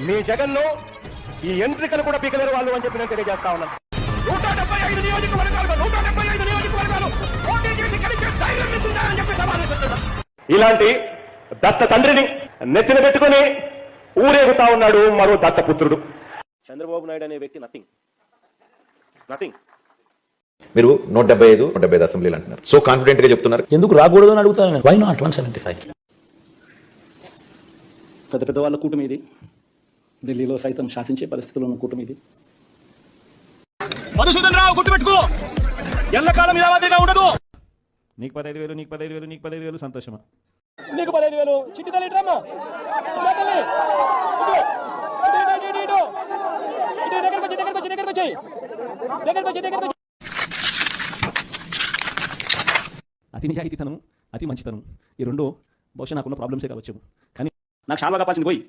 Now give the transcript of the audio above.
మీ జగన్ను ఈ ఎంట్రికలు కూడా పీకలేరు వాళ్ళు అని చెప్పి నేను తెలియజేస్తా ఉన్నాను. 175 నియోజకవర్గాలు 175 నియోజకవర్గాలు పోటీ చేసి గెలిచే ధైర్యం ఉందని చెప్పి సవాలు చేస్తున్నాను. ఇలాంటి దత్త తండ్రిని నెత్తిన పెట్టుకుని ఊరేగుతా ఉన్నాడు మరో దత్తపుత్రుడు. చంద్రబాబు నాయుడు అనే వ్యక్తి నథింగ్. మీరు 175 అసెంబ్లీలు అంటున్నారు. సో కాన్ఫిడెంట్ గా చెప్తున్నారు. ఎందుకు రాకూడదు అని అడుగుతాను. Why not 175? పెద్ద పెద్ద వాళ్ళ కూటమి ఇది. ఢిల్లీలో సైతం శాసించే పరిస్థితుల్లో ఉన్న కూటమి ఇది. మధుసూదన్ రావు గుర్తుపెట్టుకో, ఎల్లకాలం ఇలా మాదిరిగా ఉండదు. నీకు 15,000 నీకు 15,000 నీకు 15,000 సంతోషమా? నీకు 15,000 చిట్టి తల్లి డ్రామా అతి నిజాయితీతనం, అతి మంచితనం, ఈ రెండు బహుశా నాకున్న ప్రాబ్లమ్సే కావచ్చు. కానీ నాకు చాలా కాపాల్సింది పోయి